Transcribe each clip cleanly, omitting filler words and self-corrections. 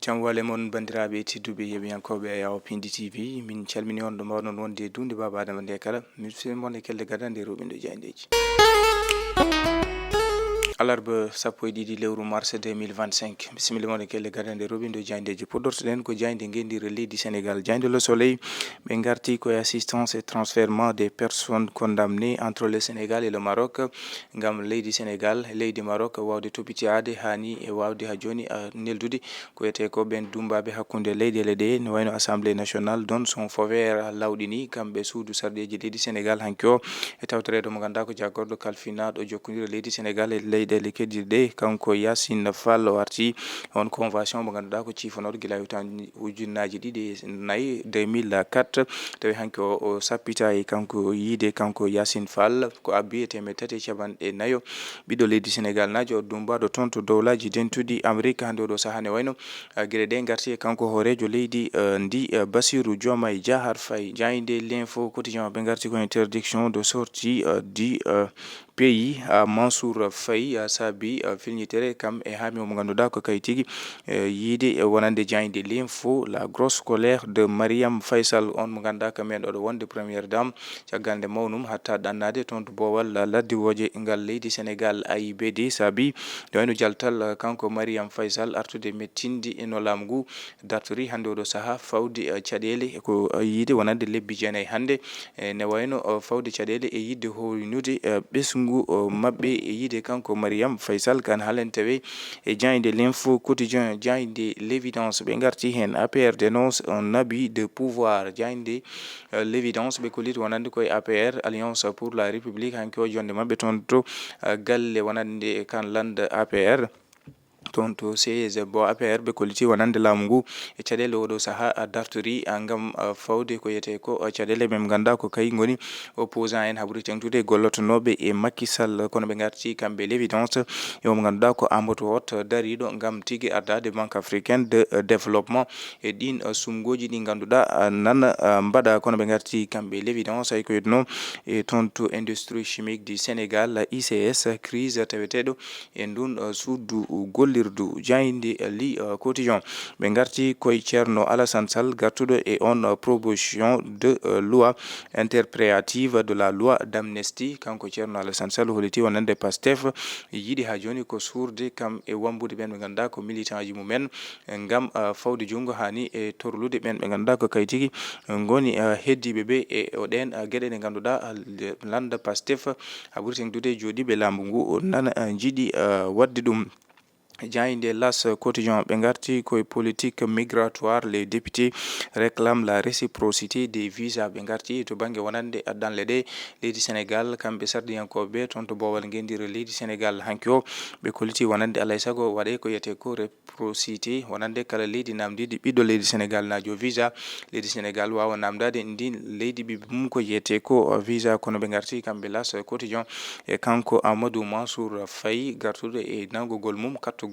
Jamwale mon bandiraɓe tedduɓe yeɓiyankoɓe Yawo Pindi TV min calmini on ɗo mbawnon wonde dunde baba adama nde kala min mon e kelde gada nde roɓindo jandeji alarba sappo e ɗiɗi lewru mars 2025 bisimilla mon e kelle gada nde roɓindo jandeji podortoɗen ko jande gendire leydi Sénégal jande Le Soleil ɓe garti koye assistance et transfèrement des personnes condamnées entre le Sénégal et le Maroc gam leydi Sénégal leydi Maroc wawde topitade hani e wawde ha joni neldude ko wiyete ko ɓen dumbaɓe hakkude leyɗele ɗe no wayno assemblée nationale don son feu vert lawɗini kamɓe suudu sarɗeji leydi Sénégal hanki o e tawtoredo mo ganduɗa ko jaggorɗo kalfinaɗo jokkodira leydi Sénégal e leyɗele keddiɗe kanko Yassine Fall o arti on convention mo ganduɗa ko cifonoɗo guila ujunnaji ɗiɗi e nayyi 2004 tawi hanki o sappita e kanko yiide kanko Yassine Fall ko abbi e temeɗɗe tati e capanɗe nayyo ɓiɗɗo leydi Sénégal najo dumbaɗo toon to dowlaji dentuɗi Amérique hande oɗo saaha ne wayno gueɗe ɗe garti e kanko horejo leydi ndi Bassirou Diomaye Diakhar Faye jayde l'info quotidien ɓe garti ko interdiction de sortie du pays Mansour Faye saabi filnitere kam e hami mo ganduɗa ko kay tigui yiide wonande jayde l'info la grosse colère de Mariam Faisal on mo ganduɗa ka men ɗo wonde première dame caggal nde mawnum hatta ɗannade toon to bowal laddiwoje ngal leydi Sénégal AIBD saabi nde wayno jaltal kanko Mariam Faisal artude mettindi eno laamu ngu dartori hande oɗo saaha fawde caɗele ko yiide wonande lebbi jeenayyi hande ne wayno fawde caɗele e yidde hoynude ɓesgu mabɓe e yiide kanko Mariam Faisal kan halen tawe e jayde l'info quotidien jayde l'évidence ɓe garti hen APR dénonce un abus de pouvoir jayde l'évidence ɓe koliti wonande koye APR alliance pour la république hanki o jonde mabɓe toon to galle wonande kan lande APR toon to siége bo APR ɓe kolliti wonande laamu ngu e caɗele oɗo saaha dartori gam fawde ko yiyete ko caɗele ɓe ganduɗa ko kay goni opposant en haɓuri tengtude gollotonoɓe e Macky Sall kono ɓe garti kamɓe l'évidence e mo ganduɗa ko Amadou Hott dariɗo gam tigui ardade banque africaine de développement e ɗin sumgoji ɗi ganduɗa nana mbaɗa kono ɓe garti kamɓe l'évidence ay ko yitno e toon to industrie chimique du Sénégal ICS crise taweteɗo e ndun suddu gollir du jayde li quotidien ɓe garti koye ceerno Alassane Sall gartuɗo e on proposition de loi interprétative de la loi d'amnistie kanko ceerno Alassane Sall holiti wonande Pastef yiiɗi ha joni ko surde kam e wambude ɓen ɓe ganduɗa ko militant ji mumen gam fawde junggo hani e torlude ɓen ɓe ganduɗa ko kay tigui goni heddiɓe ɓe e oɗen gueɗe ɗe ganduɗa landa Pastef ha ɓuuri tengtude joɗiɓe laamu ngu nana jiiɗi wadde ɗum jayde las quotidien ɓe garti koye politique migratoire les députés réclament la réciprocité des visas ɓe garti to banggue wonande addanle ɗe leydi Sénégal kamɓe sardiyankoɓe toon to bowal guendire leydi Sénégal hanki o ɓe kolliti wonande alay saago waɗe ko yiyete ko réciprocité wonande kala leydi namdiɗi ɓiɗɗo leydi Sénégal najo visa leydi Sénégal wawa namdade ndin leydi ɓiɓɓe mum ko yiyete ko visa kono ɓe garti kamɓe las quotidien e kanko Amadou Mansour Faye gartuɗo e nangugol mum kattugol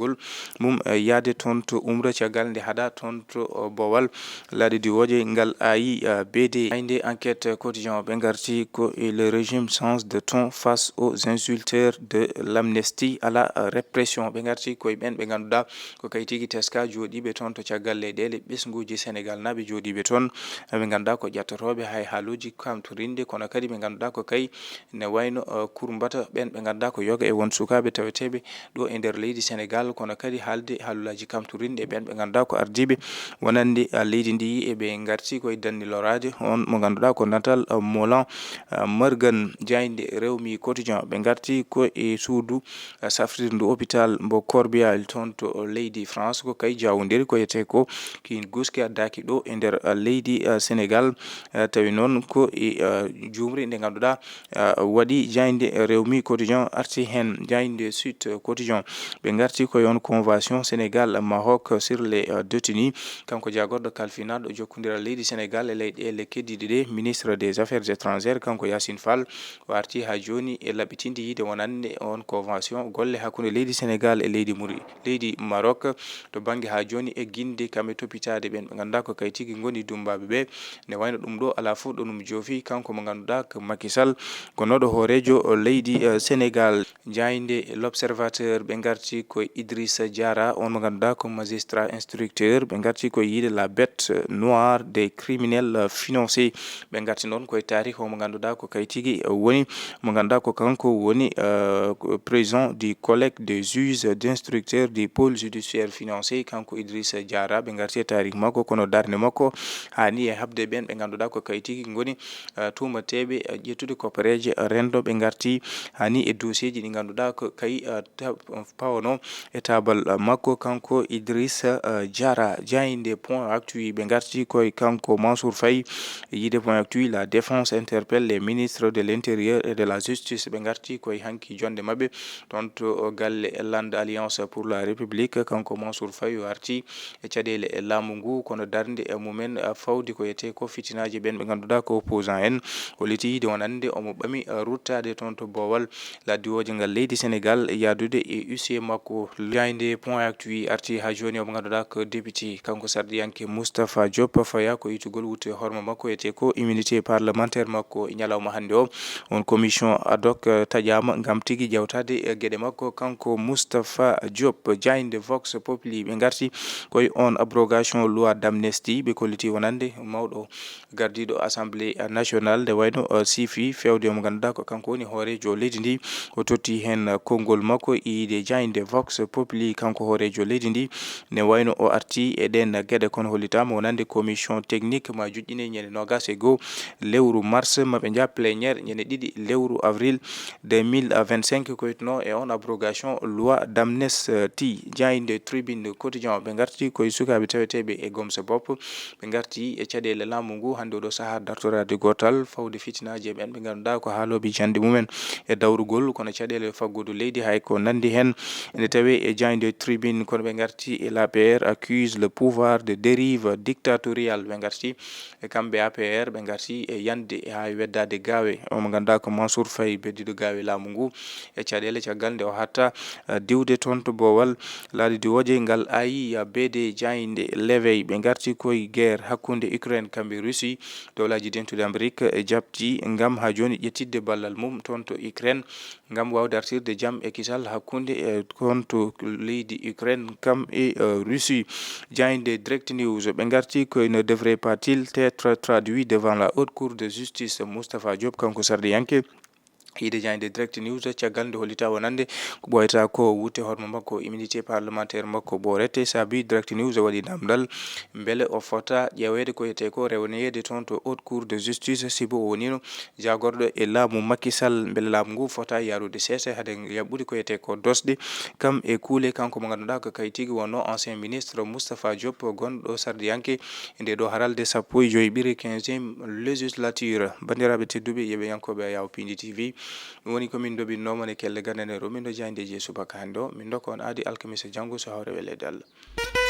mum yaade toon to umra caggal nde haɗa toon to bowal laaɗe diwoje ngal AIBD ayde enquête quotidien ɓe garti ko le régime change de ton face aux insulteurs de l'amnistie à la répression ɓe garti koye ɓen ɓe ganduɗa ko kay tigui teska joɗiɓe toon to caggal leyɗele ɓesguji Sénégal naɓe joɗiɓe toon ɓe ganduɗa ko ƴattoroɓe hay haaluji kamtorinde kono kadi ɓe ganduɗa ko kay ne wayno kurbata ɓen ɓe ganduɗa ko yoga e won sukaɓe taweteɓe ɗo e nder leydi Sénégal kono kadi haalde haalulaji kamtorinde ɓen ɓe ganduɗa ko ardiɓe wonande leydi ndi eɓe garti koye danni lorade on mo ganduɗa ko Natal Molan Morgan jayde rewmi quotidien ɓe garti ko e suudu safrirdu hôpital mbo Corbial toon to leydi France ko kay jawodiri ko yete ko kin guski addaki ɗo e nder leydi Sénégal tawi noon ko e jumri nde ganduɗa waɗi jayde rewmi quotidien arti hen jayde suite quotidien ɓe garti ko yon convention Sénégal Maroc sur les détenus kanko jagorɗo kalfinaɗo jokkodira leydi Sénégal e leyɗele keddiɗe ɗe ministre des affaires étrangères kanko Yassine Fall o arti ha joni e laɓɓitinde yiide wonande on convention golle hakkude leydi Sénégal e leydi Maroc to banggue ha joni e guinde kamɓe topitade ɓen ɓe ganduɗa ko kay tigui goni dumbaɓe ɓe ne wayno ɗum ɗo ala fo ɗo ɗum joofi kanko mo ganduɗa ko Macky Sall konoɗo hoorejo leydi Sénégal jayde l'observateur ɓe garti koye Idrissa Diara on mo ganduɗa ko magistrat instructeur ɓe garti ko yiide la bête noire des criminels financiers ɓe garti noon koye tarihi mo ganduɗa ko kay tigui woni mo ganduɗa ko kanko woni président du collègue des juges d'instructeurs du pôle judiciaire financier kanko Idrissa Diara ɓe garti e tarihi makko kono darde makko hani e habde ɓen ɓe ganduɗa ko kay tigui goni tumateɓe ƴettude koppareje rendo ɓe garti hani e dossier ji ɗi ganduɗa ko kay pawano e tabal makko kanko Idrissa Diara jayinde point actu ɓe garti koye kanko Mansour Faye yiide point actu la défense interpelle les ministres de l'intérieur et de la justice ɓe garti koye hanki jonde mabɓe toon to galle Land Alliance pour la République kanko Mansour Faye o arti e caɗele e laamu ngu kono darde e mumen fawdi ko yete ko fitinaji ɓen ɓe ganduɗa ko opposant en o leti yiide wonande omo ɓami ruttade toon to Bowal laddiwoje ngal leydi Sénégal yadude e huissier makko jayde point actu arti ha joni omo ganduɗa ko député kanko sardiyanke Moustapha Diop faya ko yitugol wutte horma makko yete ko immunité parlementaire makko e ñalawma hande o on commission ad hoc taƴama gam tigui jawtade gueɗe makko kanko Moustapha Diop jayde Vox Populi ɓe garti koye on abrogation loi d'amnesty ɓe kolliti wonande mawɗo gardiɗo assemblée nationale nde wayno sifi fewde mo ganduɗa ko kanko woni hoorejo leydi ndi o totti hen konngol makko yiide jayde Vox Populi kanko hoorejo leydi ndi ne wayno o arti e ɗen gueɗe kono hollitama wonande commission technique ma juƴƴine ñande 22 lewru mars maɓe jaa pléniére ñande 2 lewru avril 2025 koytuno e on abrogation loi d'amnesty jayde tribune quotidien ɓe garti koye sukaɓe taweteɓe e gomse bopp ɓe garti e caɗele laamu ngu hande oɗo saaha dartorade gotal fawde fitinaji e ɓen ɓe ganduɗa ko haaloɓe jande mumen e dawrugol kono caɗele faggudu leydi hay ko nandi hen ene tawe e jayde tribune kono ɓe garti e l'APR accuse le pouvoir de dérive dictatorial ɓe garti e kamɓe APR ɓe garti e yande ha weddade gawe omo ganduɗa ko Mansour Faye beddiɗo gawe laamu ngu e caɗele caggal nde o hatta diwde toon to Bowal laaɗi diwoje ngal ayi beede jayde l'éveil ɓe garti koye guerre hakkude Ukraine kamɓe Russie dowlaji dentude Amérique e jabti ngam ha joni ƴettidde ballal mum toon to Ukraine ngam wawde artirde jaam e kisal hakkude e toon to leydi Ukraine kam e Russie jayde direct news ɓe garti koye ne devrait pas-il être traduit devant la haute cour de justice Moustapha Diop kanko sardiyanke yiide jayde direct news caggal nde hollita wonande ko ɓoyata ko wutte horma makko immunité parlementaire makko ɓorete saabi direct news waɗi namdal beele o fota ƴewede ko yete ko rewneyede toon to haute cour de justice sibo o wonino jagorɗo e laamu Macky Sall beele laamu ngu fota yarude seese haade yaɓɓude ko yete ko dosɗe kam e kuule kanko mo ganduɗa ko kay tigui wonno ancien ministre Moustapha Diop gonɗo sardiyanke e nde ɗo haralde 15 15e législature bandiraɓe tedduɓe yeɓe yankoɓe Yaw Pindi TV ɗum woni komin dobinnomo ne kelle gandane ro min ɗo jaydeji subaka hande o min dokka on aadi alkamisa janggo so hawre welede Allah.